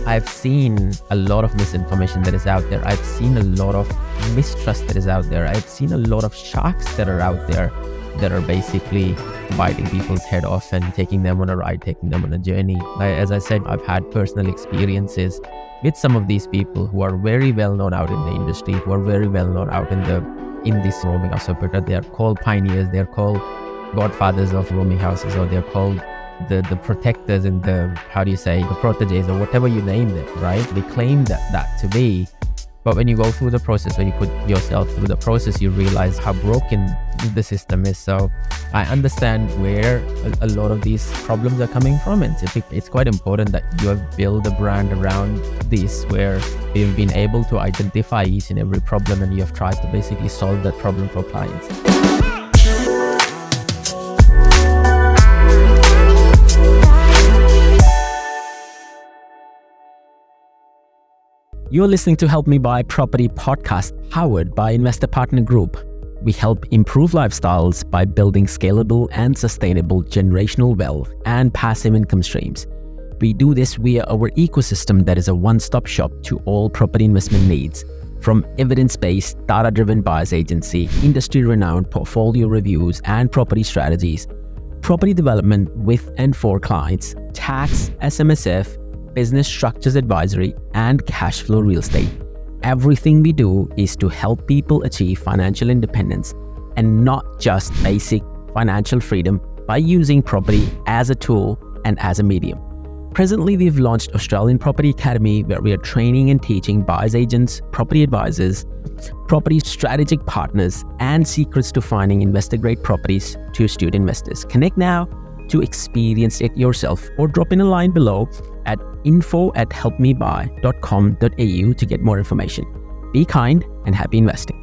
I've seen a lot of misinformation that is out there. I've seen a lot of mistrust that is out there. I've seen a lot of sharks that are out there that are basically biting people's head off and taking them on a ride, taking them on a journey. As I said, I've had personal experiences with some of these people who are very well known out in the industry, who are very well known out in this roaming house operator. They are called pioneers. They are called godfathers of roaming houses, or they're called the protectors and the proteges, or whatever you name them, right? They claim that to be. But when you go through the process, when you put yourself through the process, you realize how broken the system is. So I understand where a lot of these problems are coming from. And it's quite important that you have built a brand around this, where you've been able to identify each and every problem, and you have tried to basically solve that problem for clients. You're listening to Help Me Buy Property podcast, powered by Investor Partner Group. We help improve lifestyles by building scalable and sustainable generational wealth and passive income streams. We do this via our ecosystem that is a one-stop shop to all property investment needs, from evidence-based, data-driven buyers agency, industry-renowned portfolio reviews and property strategies, property development with and for clients, tax, SMSF, business structures advisory, and cash flow real estate. Everything we do is to help people achieve financial independence and not just basic financial freedom by using property as a tool and as a medium. Presently, we've launched Australian Property Academy, where we are training and teaching buyers agents, property advisors, property strategic partners, and secrets to finding investor-grade properties to astute investors. Connect now to experience it yourself, or drop in a line below at info@helpmebuy.com.au to get more information. Be kind and happy investing.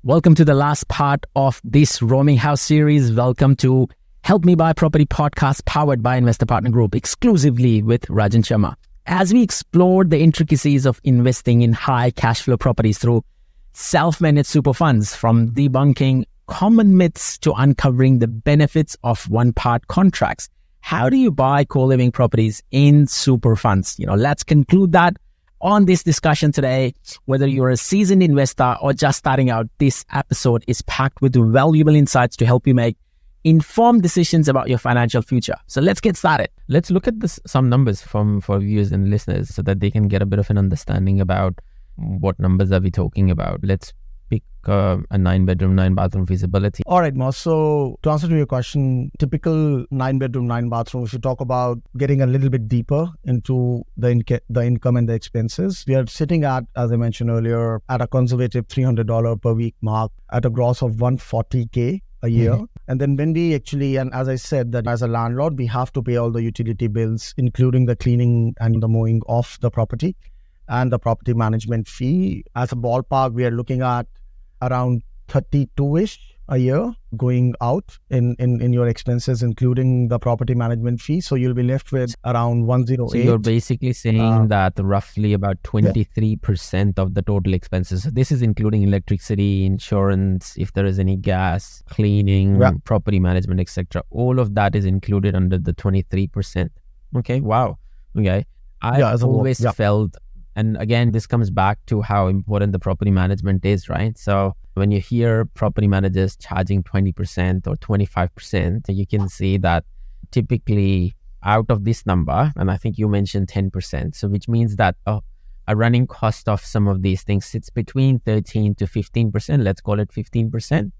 Welcome to the last part of this roaming house series. Welcome to Help Me Buy Property podcast, powered by Investor Partner Group, exclusively with Rajan Sharma. As we explore the intricacies of investing in high cash flow properties through self-managed super funds, from debunking common myths to uncovering the benefits of one-part contracts. How do you buy co-living properties in super funds? Let's conclude that on this discussion today. Whether you're a seasoned investor or just starting out, this episode is packed with valuable insights to help you make informed decisions about your financial future. So let's get started. Let's look at some numbers for viewers and listeners so that they can get a bit of an understanding about what numbers are we talking about. Let's pick a 9-bedroom, 9-bathroom feasibility. All right, Moss. So to answer to your question, typical 9-bedroom, 9-bathroom, we should talk about getting a little bit deeper into the income and the expenses. We are sitting at, as I mentioned earlier, at a conservative $300 per week mark at a gross of $140K a year. Mm-hmm. And then when we actually, and as I said, that as a landlord, we have to pay all the utility bills, including the cleaning and the mowing of the property and the property management fee. As a ballpark, we are looking at around 32-ish a year going out in your expenses, including the property management fee. So you'll be left with around 108. So you're basically saying that roughly about 23% of the total expenses. So this is including electricity, insurance, if there is any gas, cleaning, property management, etc. All of that is included under the 23%. Okay, wow. Okay. I've always felt, and again, this comes back to how important the property management is, right? So when you hear property managers charging 20% or 25%, you can see that typically out of this number, and I think you mentioned 10%, so which means that a running cost of some of these things sits between 13 to 15%, let's call it 15%.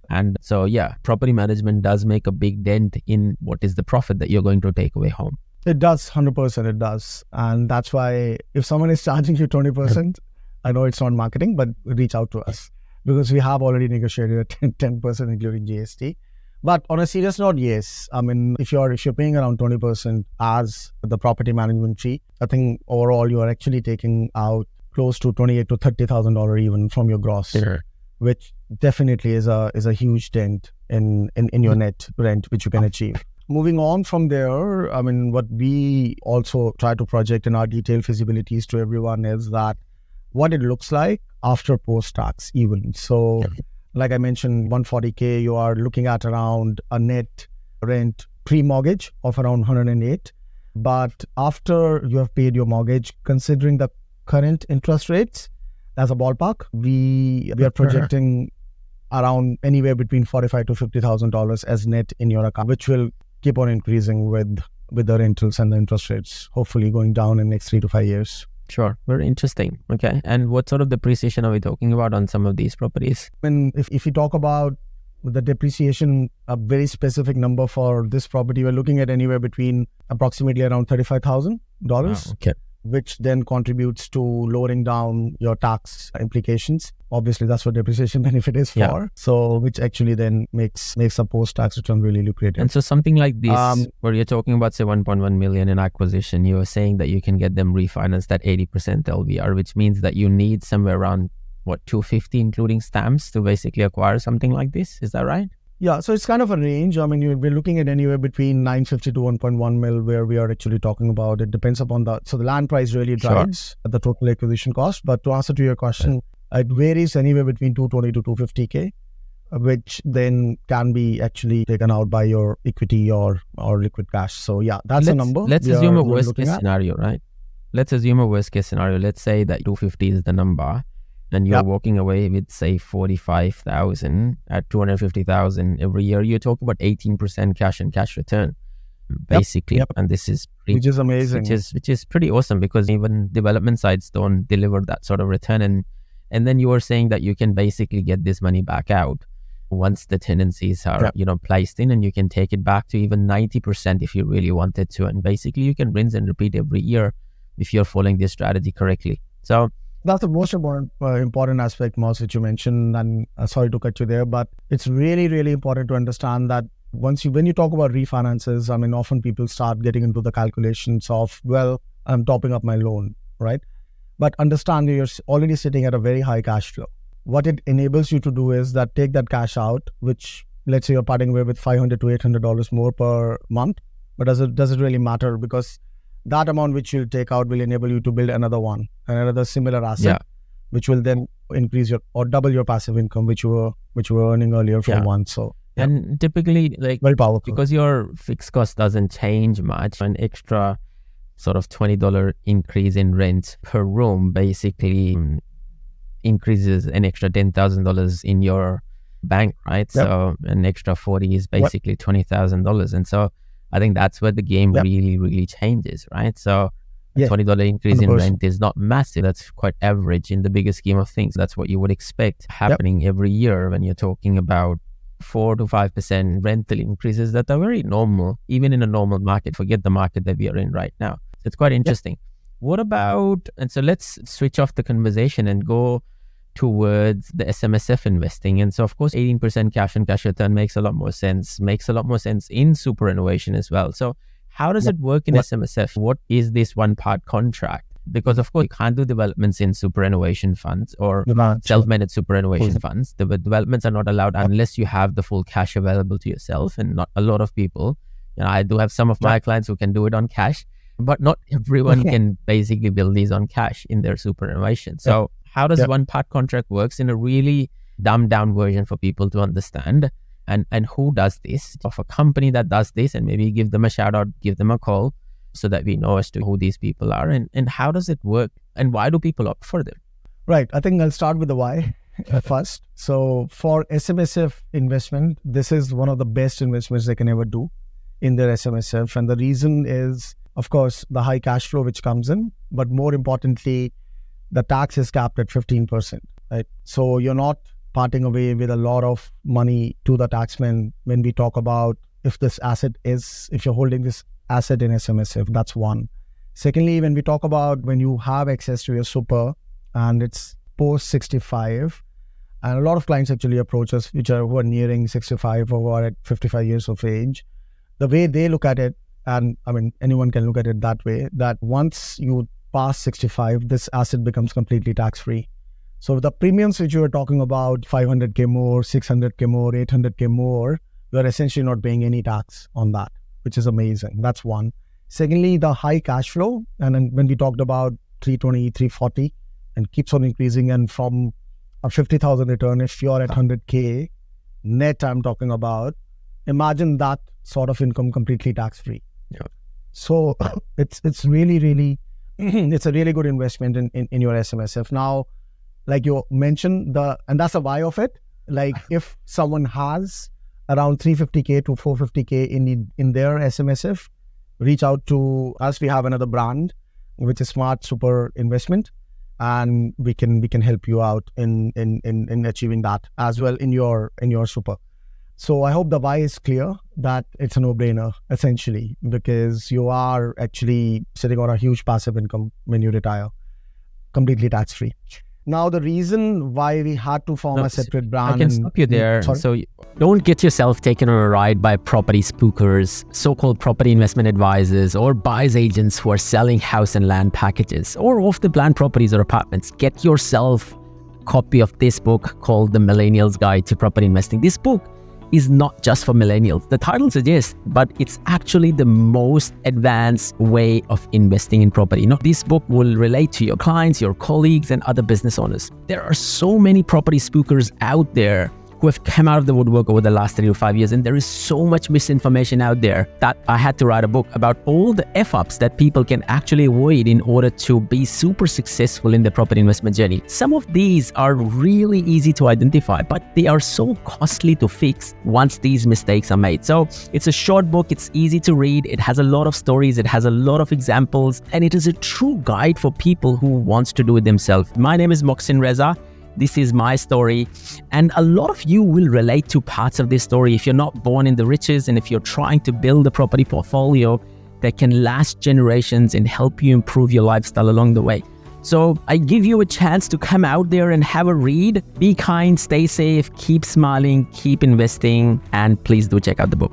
And so, property management does make a big dent in what is the profit that you're going to take away home. It does, 100% it does. And that's why if someone is charging you 20%, I know it's not marketing, but reach out to us, because we have already negotiated a 10% including GST. But on a serious note, yes. I mean, if you're paying around 20% as the property management fee, I think overall you are actually taking out close to $28,000 to $30,000 even from your gross, which definitely is a huge dent in your net rent, which you can achieve. Moving on from there, I mean, what we also try to project in our detailed feasibilities to everyone is that what it looks like after post-tax even. So like I mentioned, 140K, you are looking at around a net rent pre-mortgage of around 108. But after you have paid your mortgage, considering the current interest rates, as a ballpark, we are projecting around anywhere between $45,000 to $50,000 as net in your account, which will keep on increasing with the rentals and the interest rates, hopefully going down in the next 3 to 5 years. Sure. Very interesting. Okay. And what sort of depreciation are we talking about on some of these properties? And if you talk about the depreciation, a very specific number for this property, we're looking at anywhere between approximately around $35,000, Okay. which then contributes to lowering down your tax implications. Obviously, that's what depreciation benefit is for. Yeah. So, which actually then makes a post-tax return really lucrative. And so something like this, where you're talking about, say, 1.1 million in acquisition, you were saying that you can get them refinanced at 80% LVR, which means that you need somewhere around, what, 250, including stamps, to basically acquire something like this. Is that right? Yeah, so it's kind of a range. I mean, we're looking at anywhere between 950 to 1.1 mil, where we are actually talking about. It depends upon the land price really drives the total acquisition cost. But to answer to your question, it varies anywhere between 220 to 250K, which then can be actually taken out by your equity or liquid cash. So yeah, that's a number. Let's assume a worst case scenario, right? Let's assume a worst case scenario. Let's say that 250 is the number. And you're walking away with, say, 45,000 at 250,000 every year. You're talking about 18% cash and cash return, basically. And this is which is amazing. Which is pretty awesome, because even development sites don't deliver that sort of return. And then you are saying that you can basically get this money back out once the tenancies are placed in, and you can take it back to even 90% if you really wanted to. And basically you can rinse and repeat every year if you're following this strategy correctly. So that's the most important aspect, Moss, which you mentioned, and sorry to cut you there, but it's really, really important to understand that when you talk about refinances, I mean, often people start getting into the calculations of, well, I'm topping up my loan, right? But understand you're already sitting at a very high cash flow. What it enables you to do is that take that cash out, which let's say you're parting away with $500 to $800 more per month, but does it really matter? Because that amount which you'll take out will enable you to build another similar asset, which will then increase or double your passive income, which you were earning earlier from one. So and typically, like, very powerful, because your fixed cost doesn't change much. An extra sort of $20 increase in rent per room basically increases an extra $10,000 in your bank, right? So an extra 40 is basically $20,000, and so I think that's where the game really, really changes, right? So a $20 increase 100%. In rent is not massive. That's quite average in the bigger scheme of things. That's what you would expect happening every year when you're talking about 4 to 5% rental increases that are very normal, even in a normal market. Forget the market that we are in right now. So it's quite interesting. What about, and so let's switch off the conversation and go towards the SMSF investing. And so, of course, 18% cash and cash return makes a lot more sense in superannuation as well. So how does it work in SMSF? What is this one-part contract? Because, of course, you can't do developments in superannuation funds or self-managed superannuation funds. The developments are not allowed unless you have the full cash available to yourself. And not a lot of people, I do have some of my clients who can do it on cash, but not everyone can basically build these on cash in their superannuation. So how does one-part contract works in a really dumbed-down version for people to understand? And who does this? Of a company that does this, and maybe give them a shout out, give them a call, so that we know as to who these people are and how does it work and why do people opt for them? Right. I think I'll start with the why first. So for SMSF investment, this is one of the best investments they can ever do in their SMSF. And the reason is, of course, the high cash flow which comes in, but more importantly, the tax is capped at 15%, right? So you're not parting away with a lot of money to the taxman when we talk about if you're holding this asset in SMSF, that's one. Secondly, when we talk about when you have access to your super and it's post 65, and a lot of clients actually approach us who are nearing 65 or who are at 55 years of age, the way they look at it, and I mean, anyone can look at it that way, that once you pass 65, this asset becomes completely tax-free. So the premiums which you were talking about, 500K more, 600K more, 800K more, you're essentially not paying any tax on that, which is amazing. That's one. Secondly, the high cash flow. And then when we talked about 320, 340 and keeps on increasing, and from a 50,000 return, if you're at 100K net, I'm talking about, imagine that sort of income completely tax-free. So it's really it's a really good investment in your SMSF. Now, like you mentioned, and that's the why of it. Like if someone has around 350K to 450K in their SMSF, reach out to us. We have another brand, which is Smart Super Investment, and we can help you out in achieving that as well in your super. So I hope the why is clear, that it's a no-brainer essentially, because you are actually sitting on a huge passive income when you retire, completely tax-free. Now, the reason why we had to form a separate brand... I can stop you there. Sorry? So don't get yourself taken on a ride by property spookers, so-called property investment advisors, or buyer's agents who are selling house and land packages, or off-the-plan properties or apartments. Get yourself a copy of this book called The Millennial's Guide to Property Investing. This book is not just for millennials. The title suggests, but it's actually the most advanced way of investing in property. Now, this book will relate to your clients, your colleagues, and other business owners. There are so many property spookers out there who have come out of the woodwork over the last 3 to 5 years, and there is so much misinformation out there that I had to write a book about all the F-ups that people can actually avoid in order to be super successful in the property investment journey. Some of these are really easy to identify, but they are so costly to fix once these mistakes are made. So it's a short book, it's easy to read, it has a lot of stories, it has a lot of examples, and it is a true guide for people who wants to do it themselves. My name is Moxin Reza. This is my story, and a lot of you will relate to parts of this story if you're not born in the riches, and if you're trying to build a property portfolio that can last generations and help you improve your lifestyle along the way. So I give you a chance to come out there and have a read. Be kind, stay safe, keep smiling, keep investing, and please do check out the book.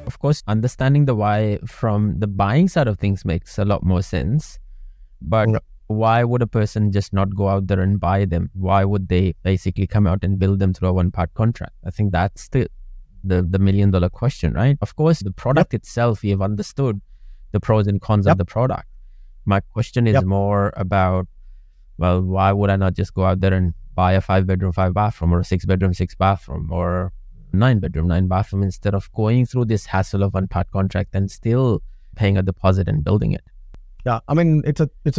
Of course, understanding the why from the buying side of things makes a lot more sense. But why would a person just not go out there and buy them? Why would they basically come out and build them through a one-part contract? I think that's the million-dollar question, right? Of course, the product itself, you've understood the pros and cons of the product. My question is more about, well, why would I not just go out there and buy a 5-bedroom, 5-bathroom, or a 6-bedroom, 6-bathroom, or 9-bedroom, 9-bathroom, instead of going through this hassle of one-part contract and still paying a deposit and building it? Yeah, I mean, I think it's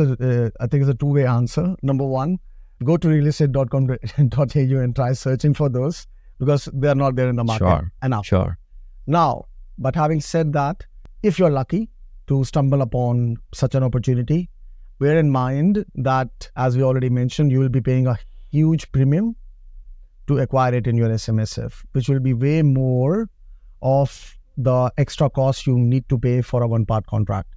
a two-way answer. Number one, go to realestate.com.au and try searching for those, because they're not there in the market enough. Sure. Now, but having said that, if you're lucky to stumble upon such an opportunity, bear in mind that, as we already mentioned, you will be paying a huge premium to acquire it in your SMSF, which will be way more of the extra cost you need to pay for a one-part contract.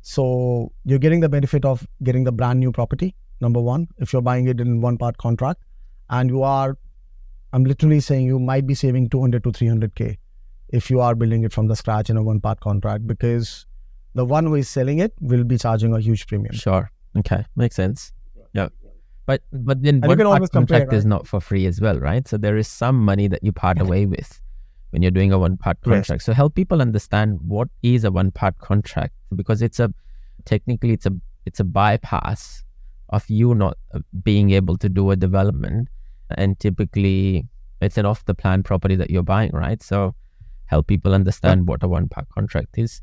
So you're getting the benefit of getting the brand new property, number one, if you're buying it in one-part contract. And I'm literally saying you might be saving 200 to 300K if you are building it from the scratch in a one-part contract, because the one who is selling it will be charging a huge premium. Sure. Okay. Makes sense. Yeah. But then one part contract is not for free as well, right? So there is some money that you part away with when you're doing a one-part contract. Yes. So help people understand what is a one-part contract, because technically it's a bypass of you not being able to do a development, and typically it's an off-the-plan property that you're buying, right? So help people understand what a one-part contract is.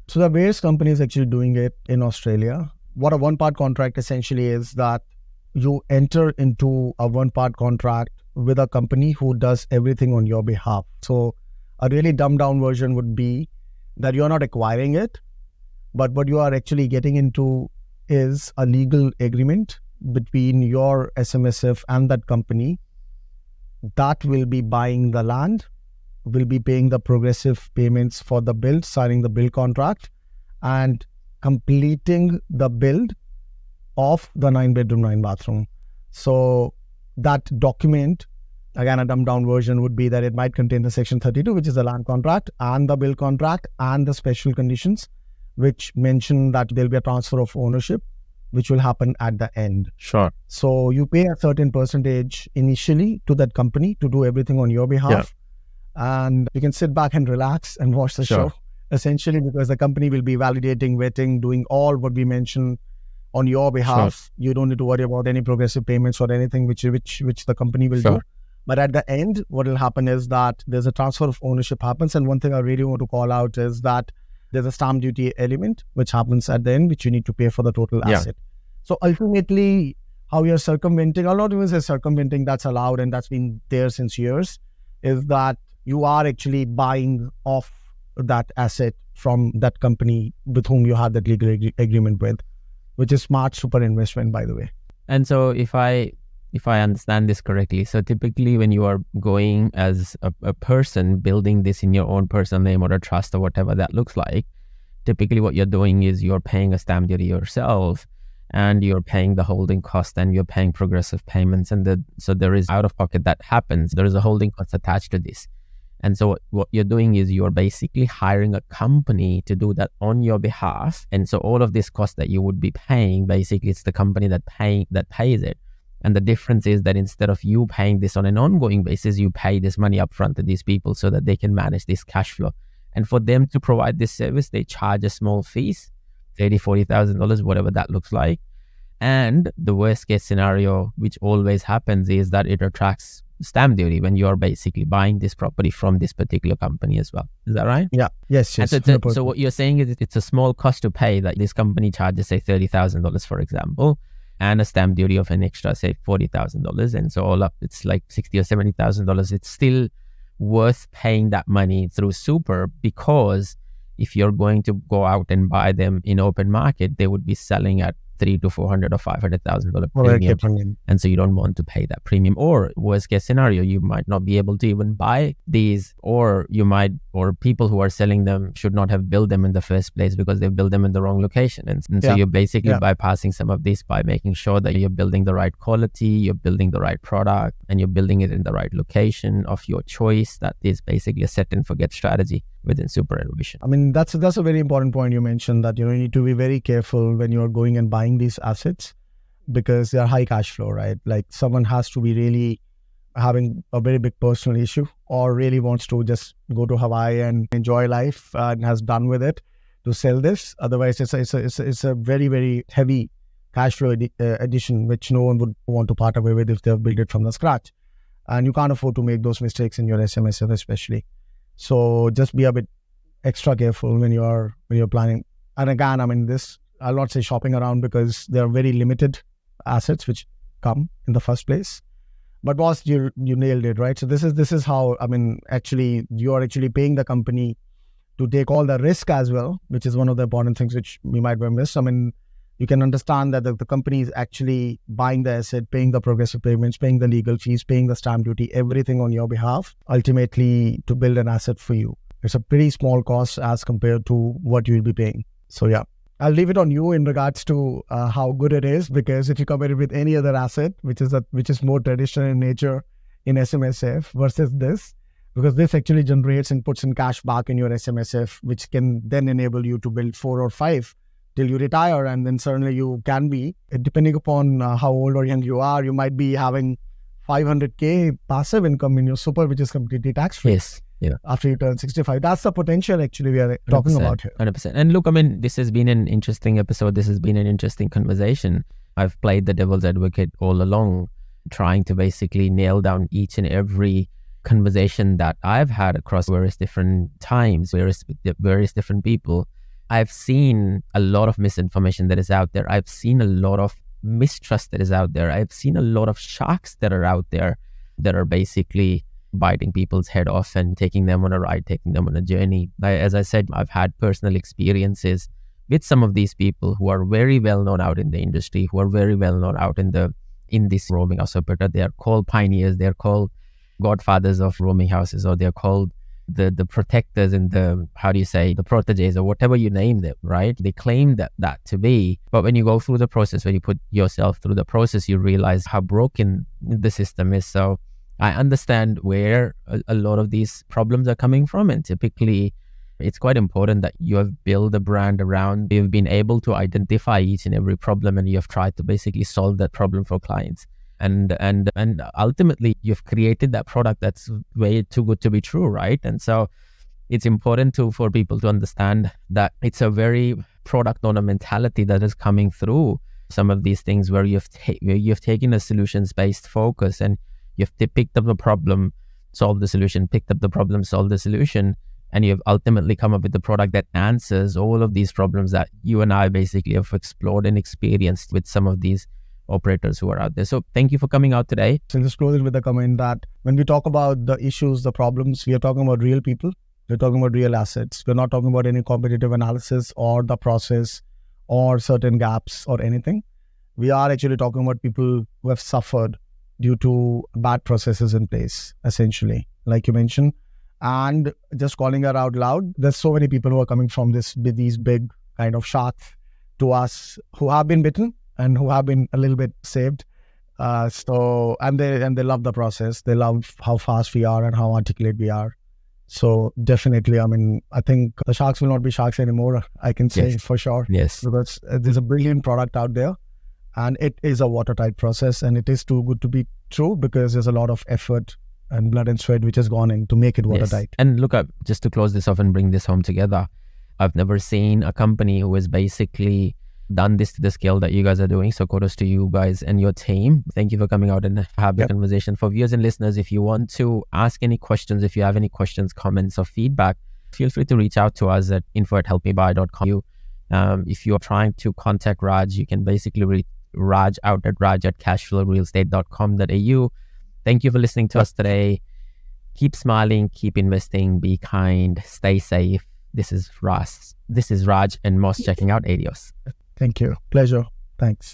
So there are various companies actually doing it in Australia. What a one-part contract essentially is that you enter into a one-part contract with a company who does everything on your behalf. So a really dumbed down version would be that you're not acquiring it, but what you are actually getting into is a legal agreement between your SMSF and that company that will be buying the land, will be paying the progressive payments for the build, signing the build contract, and completing the build of the 9-bedroom, 9-bathroom. So that document, again, a dumbed down version would be that it might contain the Section 32, which is the land contract, and the build contract, and the special conditions, which mention that there'll be a transfer of ownership, which will happen at the end. Sure. So you pay a certain percentage initially to that company to do everything on your behalf. Yeah. And you can sit back and relax and watch the show, essentially, because the company will be validating, vetting, doing all what we mentioned on your behalf. You don't need to worry about any progressive payments or anything which the company will do. But at the end, what will happen is that there's a transfer of ownership happens. And one thing I really want to call out is that there's a stamp duty element which happens at the end, which you need to pay for the total asset. So ultimately, how you're circumventing, I'll not even say circumventing, that's allowed and that's been there since years, is that you are actually buying off that asset from that company with whom you had that legal agreement with, which is smart super investment, by the way. And so if I understand this correctly, so typically when you are going as a person building this in your own personal name or a trust or whatever that looks like, typically what you're doing is you're paying a stamp duty yourself and you're paying the holding cost and you're paying progressive payments. And so there is out of pocket that happens. There is a holding cost attached to this. And so what you're doing is you're basically hiring a company to do that on your behalf. And so all of this cost that you would be paying, basically it's the company that pays it. And the difference is that instead of you paying this on an ongoing basis, you pay this money upfront to these people so that they can manage this cash flow. And for them to provide this service, they charge a small fees, $30,000, $40,000, whatever that looks like. And the worst case scenario, which always happens, is that it attracts stamp duty when you're basically buying this property from this particular company as well. Is that right? Yeah. Yes. So what you're saying is it's a small cost to pay that this company charges, say, $30,000, for example, and a stamp duty of an extra, say, $40,000. And so all up, it's like $60,000 or $70,000. It's still worth paying that money through super, because if you're going to go out and buy them in open market, they would be selling at $300,000 to $400,000 or $500,000 premium. And so you don't want to pay that premium. Or worst case scenario, you might not be able to even buy these, or people who are selling them should not have built them in the first place because they built them in the wrong location. And so you're basically bypassing some of this by making sure that you're building the right quality, you're building the right product, and you're building it in the right location of your choice. That is basically a set and forget strategy within superannuation. I mean, that's a very important point you mentioned, that you need to be very careful when you're going and buying these assets, because they are high cash flow, right? Like someone has to be really having a very big personal issue or really wants to just go to Hawaii and enjoy life and has done with it to sell this. Otherwise, it's a very, very heavy cash flow addition, which no one would want to part away with if they've built it from the scratch. And you can't afford to make those mistakes in your SMSF especially. So just be a bit extra careful when you're planning. And again, I mean, I'll not say shopping around, because there are very limited assets which come in the first place. But boss, you nailed it, right? So this is how, I mean, actually, you are actually paying the company to take all the risk as well, which is one of the important things which we might have missed. I mean, you can understand that the company is actually buying the asset, paying the progressive payments, paying the legal fees, paying the stamp duty, everything on your behalf, ultimately to build an asset for you. It's a pretty small cost as compared to what you'll be paying. So yeah, I'll leave it on you in regards to how good it is, because if you compare it with any other asset, which is more traditional in nature in SMSF versus this, because this actually generates and puts in cash back in your SMSF, which can then enable you to build 4 or 5 till you retire. And then certainly you can be, depending upon how old or young you are, you might be having 500K passive income in your super, which is completely tax-free. Yes. Yeah. After you turn 65. That's the potential actually we are talking about here. 100%. And look, I mean, this has been an interesting episode. This has been an interesting conversation. I've played the devil's advocate all along, trying to basically nail down each and every conversation that I've had across various different times, various different people. I've seen a lot of misinformation that is out there. I've seen a lot of mistrust that is out there. I've seen a lot of sharks that are out there that are basically biting people's head off and taking them on a ride, taking them on a journey. As I said, I've had personal experiences with some of these people who are very well known out in the industry, who are very well known out in this roaming house operator. They are called pioneers. They're called godfathers of roaming houses, or they're called the protectors and the proteges, or whatever you name them, right? They claim that to be. But when you go through the process, when you put yourself through the process, you realize how broken the system is. So I understand where a lot of these problems are coming from. And typically, it's quite important that you have built a brand around, you've been able to identify each and every problem, and you have tried to basically solve that problem for clients. And ultimately, you've created that product that's way too good to be true, right? And so it's important for people to understand that it's a very product owner mentality that is coming through some of these things where you've taken a solutions-based focus and you've picked up the problem, solved the solution, picked up the problem, solved the solution, and you've ultimately come up with the product that answers all of these problems that you and I basically have explored and experienced with some of these operators who are out there. So thank you for coming out today. So just close it with a comment that when we talk about the issues, the problems, we are talking about real people. We're talking about real assets. We're not talking about any competitive analysis or the process or certain gaps or anything. We are actually talking about people who have suffered due to bad processes in place, essentially, like you mentioned. And just calling it out loud, there's so many people who are coming from these big kind of sharks to us who have been bitten and who have been a little bit saved. And they love the process. They love how fast we are and how articulate we are. So definitely, I mean, I think the sharks will not be sharks anymore. I can say for sure. Yes. Because there's a brilliant product out there and it is a watertight process, and it is too good to be true because there's a lot of effort and blood and sweat which has gone in to make it watertight. Yes. And look, just to close this off and bring this home together, I've never seen a company who has basically done this to the scale that you guys are doing. So kudos to you guys and your team. Thank you for coming out and have the conversation. For viewers and listeners, if you want to ask any questions, if you have any questions, comments or feedback, feel free to reach out to us at info@helpmebuy.com. If you're trying to contact Raj, you can basically reach Raj out at raj@cashflowrealestate.com.au. Thank you for listening to us today. Keep smiling, keep investing, be kind, stay safe. This is Raj and Moss checking out. Adios. Thank you. Pleasure. Thanks.